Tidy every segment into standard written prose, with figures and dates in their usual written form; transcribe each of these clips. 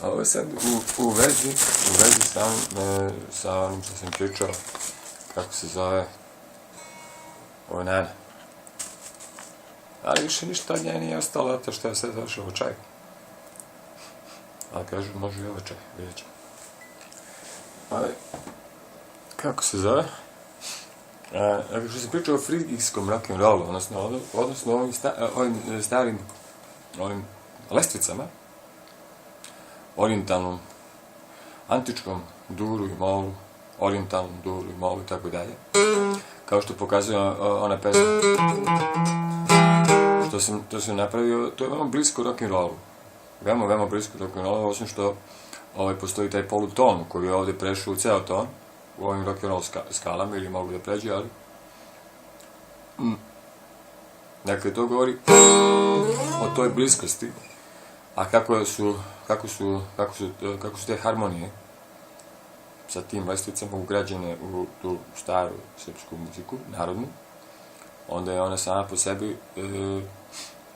Ovo je sad u vezi sa onim što sam pričao, kako se zove, ovo Nana. Ali više ništa od nje nije ostalo, zato što je sve završao u čaju. Ali kažu, može i ovo čaj, vidjet ćemo. Ali, kako se zove? Što sam pričao o frigijskom rock'n'rollu, odnosno ovim starim lestvicama, orijentalnom, antičkom duru i molu, orijentalnom duru i molu i tako dalje. Kao što pokazuje ona pesma. To sam napravio, to je veoma blisko rock'n'rollu. Veoma blisko rock'n'rollu, osim što postoji taj poluton koji je ovdje prešao u ceo ton, u ovim rock'n'roll skalama, ili mogu da pređe, ali... Dakle, to govori o toj bliskosti, a kako su te harmonije sa tim lestvicama ugrađene u tu staru srpsku muziku, narodnu, onda je ona sama po sebi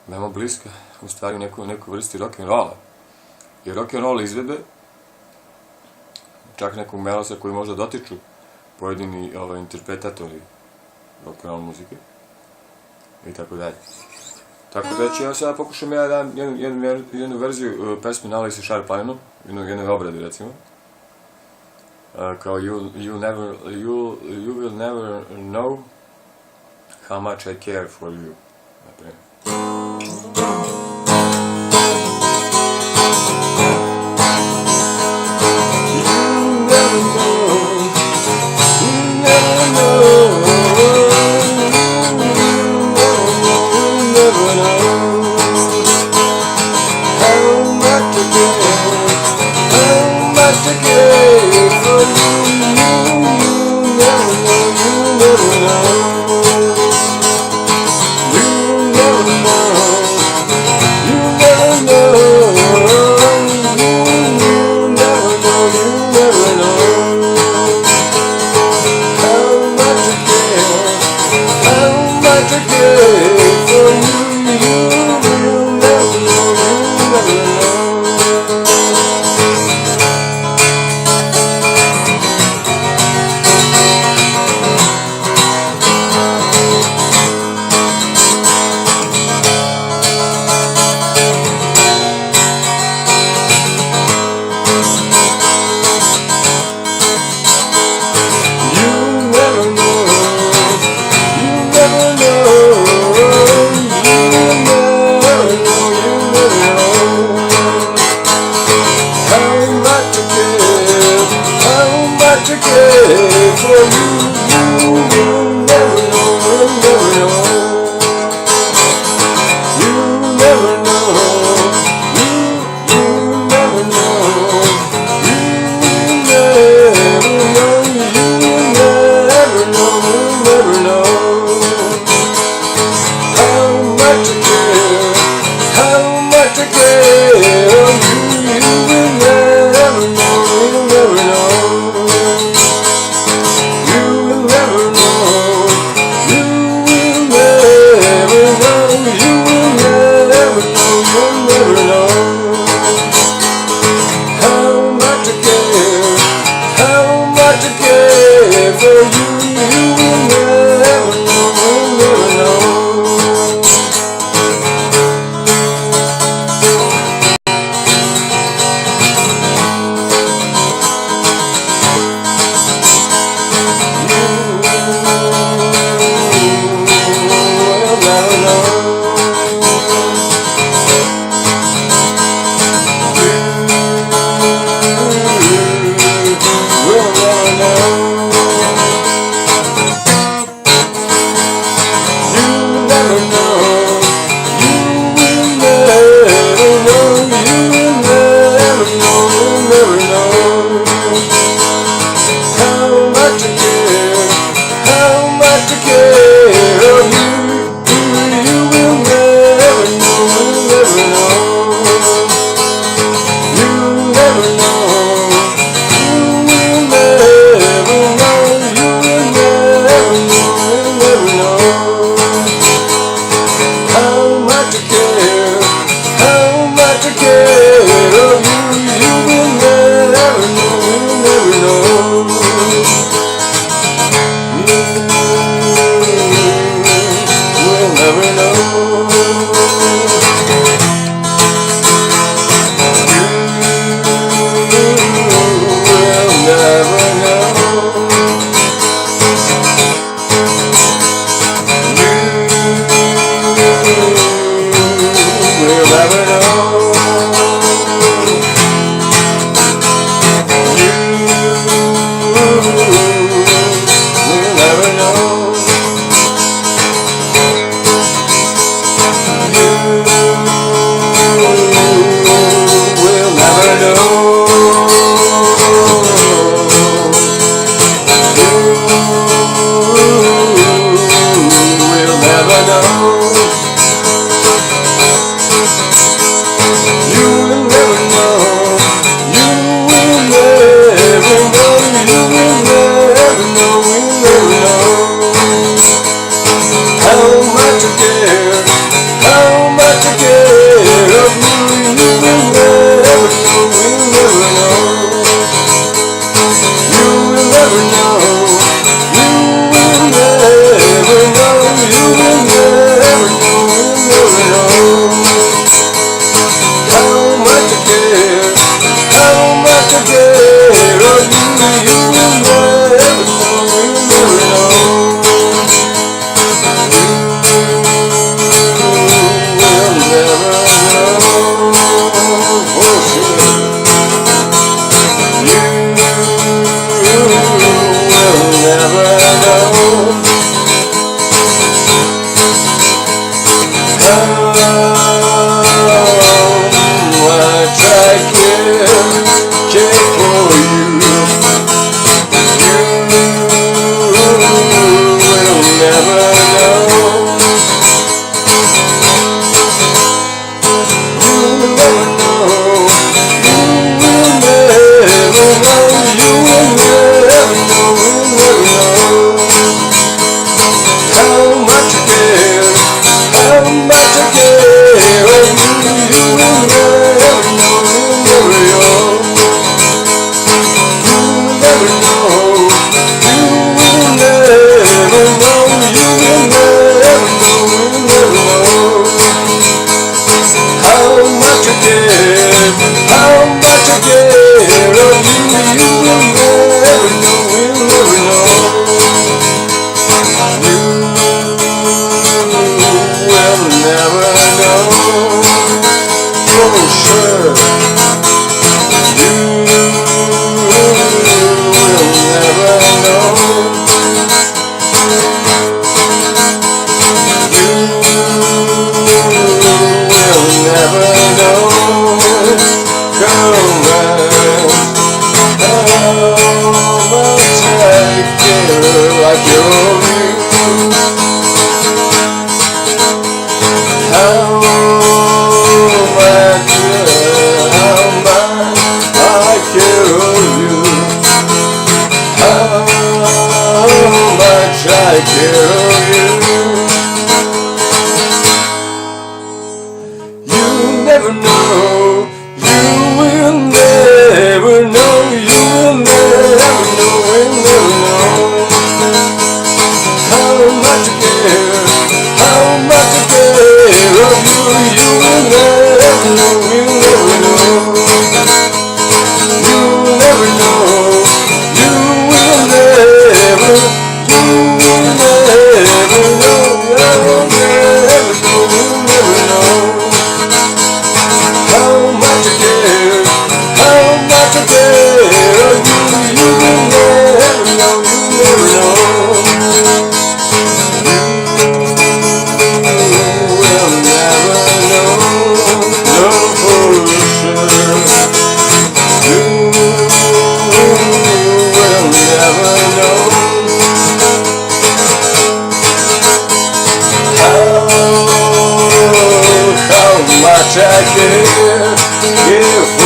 veoma bliska, u stvari u nekoj vrsti rock'n'rolla. Jer rock'n'roll izvede čak nekog melosa koji možda dotiču pojedini interpretatori rock'n'roll muzike i tako dalje. Tako da ću ja sada pokušam da dam jednu verziju pesme Nala i sa Šar Planinom, jednoj obradi recimo, kao You will never know how much I care for you, naprimjer. never know. You will never know. You will never know. I care if